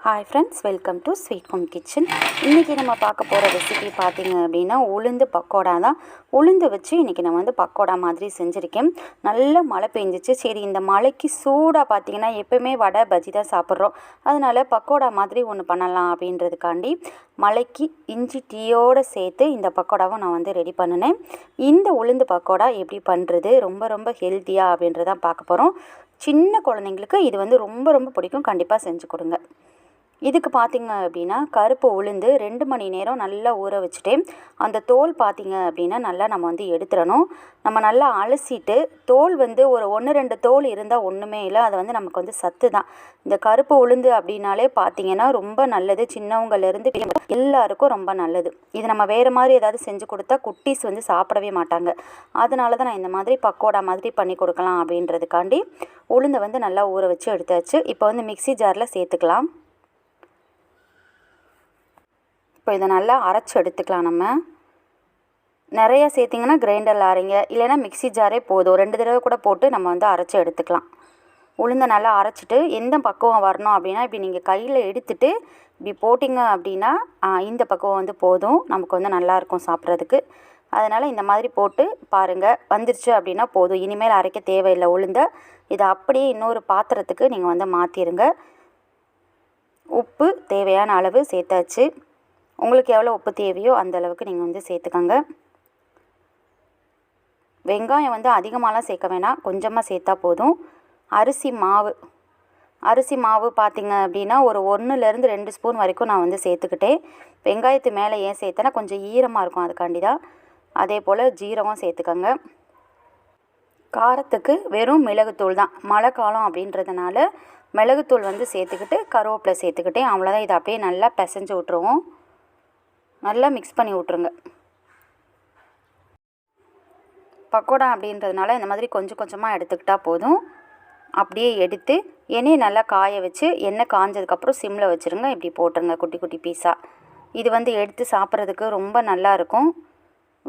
Hi friends, welcome to sweet home kitchen. இன்றைக்கி நம்ம பார்க்க போகிற ரெசிபி பார்த்திங்க அப்படின்னா உளுந்து பக்கோடா தான். உளுந்து வச்சு இன்றைக்கி நான் வந்து பக்கோடா மாதிரி செஞ்சுருக்கேன். நல்ல மழை பெஞ்சிச்சு. சரி, இந்த மழைக்கு சூடாக பார்த்திங்கன்னா எப்போயுமே வடை பஜ்ஜி தான் சாப்பிட்றோம். அதனால் பக்கோடா மாதிரி ஒன்று பண்ணலாம் அப்படின்றதுக்காண்டி மழைக்கு இஞ்சி டீயோடு சேர்த்து இந்த பக்கோடாவும் நான் வந்து ரெடி பண்ணினேன். இந்த உளுந்து பக்கோடா எப்படி பண்ணுறது, ரொம்ப ரொம்ப ஹெல்த்தியாக அப்படின்றதான் பார்க்க போகிறோம். சின்ன குழந்தைங்களுக்கு இது வந்து ரொம்ப ரொம்ப பிடிக்கும். கண்டிப்பாக செஞ்சு கொடுங்க. இதுக்கு பார்த்திங்க அப்படின்னா கருப்பு உளுந்து 2 மணி நேரம் நல்லா ஊற வச்சுட்டேன். அந்த தோல் பார்த்திங்க அப்படின்னா நல்லா நம்ம வந்து எடுத்துடணும். நம்ம நல்லா அலசிட்டு தோல் வந்து ஒரு 1-2 தோல் இருந்தால் ஒன்றுமே இல்லை, அது வந்து நமக்கு வந்து சத்து தான். இந்த கருப்பு உளுந்து அப்படின்னாலே பார்த்திங்கன்னா ரொம்ப நல்லது. சின்னவங்கலேருந்து எல்லாருக்கும் ரொம்ப நல்லது. இது நம்ம வேறு மாதிரி ஏதாவது செஞ்சு கொடுத்தா குட்டீஸ் வந்து சாப்பிடவே மாட்டாங்க. அதனால தான் நான் இந்த மாதிரி பக்கோடா மாதிரி பண்ணி கொடுக்கலாம் அப்படின்றதுக்காண்டி உளுந்தை வந்து நல்லா ஊற வச்சு எடுத்தாச்சு. இப்போ வந்து மிக்ஸி ஜாரில் சேர்த்துக்கலாம். இப்போ இதை நல்லா அரைச்சி எடுத்துக்கலாம். நம்ம நிறையா சேர்த்திங்கன்னா கிரைண்டரில் அரைங்க, இல்லைன்னா மிக்ஸி ஜாரே போதும். 2 தடவை கூட போட்டு நம்ம வந்து அரைச்சி எடுத்துக்கலாம். உளுந்தை நல்லா அரைச்சிட்டு எந்த பக்குவம் வரணும் அப்படின்னா, இப்படி நீங்கள் கையில் எடுத்துகிட்டு இப்படி போட்டிங்க அப்படின்னா இந்த பக்குவம் வந்து போதும். நமக்கு வந்து நல்லாயிருக்கும் சாப்பிட்றதுக்கு. அதனால் இந்த மாதிரி போட்டு பாருங்கள், வந்துருச்சு அப்படின்னா போதும். இனிமேல் அரைக்க தேவையில்லை உளுந்தை. இதை அப்படியே இன்னொரு பாத்திரத்துக்கு நீங்கள் வந்து மாற்றிடுங்க. உப்பு தேவையான அளவு சேர்த்தாச்சு. உங்களுக்கு எவ்வளோ உப்பு தேவையோ அந்த அளவுக்கு நீங்கள் வந்து சேர்த்துக்கோங்க. வெங்காயம் வந்து அதிகமாகலாம் சேர்க்க வேணாம், கொஞ்சமாக சேர்த்தா போதும். அரிசி மாவு பார்த்திங்க அப்படின்னா ஒரு 1லேருந்து 2 ஸ்பூன் வரைக்கும் நான் வந்து சேர்த்துக்கிட்டேன். வெங்காயத்து மேலே ஏன் சேர்த்தேன்னா கொஞ்சம் ஈரமாக இருக்கும், அதுக்காண்டி தான். அதே போல் ஜீரகம் சேர்த்துக்கோங்க. காரத்துக்கு வெறும் மிளகுத்தூள் தான். மழை காலம் அப்படின்றதுனால மிளகுத்தூள் வந்து சேர்த்துக்கிட்டு கருவேப்பிலை சேர்த்துக்கிட்டேன். அவ்வளோதான். இதை அப்படியே நல்லா பிசைஞ்சு விட்ருவோம். நல்லா மிக்ஸ் பண்ணி விட்ருங்க. பக்கோடா அப்படின்றதுனால இந்த மாதிரி கொஞ்சம் கொஞ்சமாக எடுத்துக்கிட்டால் போதும். அப்படியே எடுத்து எண்ணெயை நல்லா காய வச்சு, எண்ணெய் காஞ்சதுக்கப்புறம் சிம்மில் வச்சுருங்க. இப்படி போட்டுருங்க குட்டி குட்டி பீஸாக. இது வந்து எடுத்து சாப்பிட்றதுக்கு ரொம்ப நல்லாயிருக்கும்.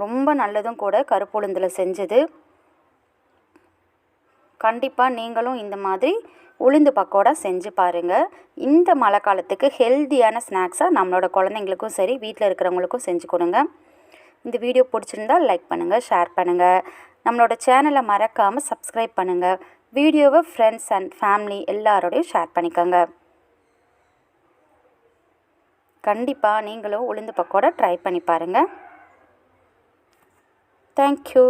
ரொம்ப நல்லதும் கூட கருப்பு உளுந்தில் செஞ்சது. கண்டிப்பாக நீங்களும் இந்த மாதிரி உளுந்து பக்கோடா செஞ்சு பாருங்கள். இந்த மழை காலத்துக்கு ஹெல்த்தியான ஸ்நாக்ஸாக நம்மளோட குழந்தைங்களுக்கும் சரி, வீட்டில் இருக்கிறவங்களுக்கும் செஞ்சு கொடுங்க. இந்த வீடியோ பிடிச்சிருந்தால் லைக் பண்ணுங்கள், ஷேர் பண்ணுங்கள். நம்மளோட சேனலை மறக்காமல் சப்ஸ்கிரைப் பண்ணுங்கள். வீடியோவை ஃப்ரெண்ட்ஸ் அண்ட் ஃபேமிலி எல்லாரோடையும் ஷேர் பண்ணிக்கோங்க. கண்டிப்பாக நீங்களும் உளுந்து பக்கோடா ட்ரை பண்ணி பாருங்கள். தேங்க்யூ.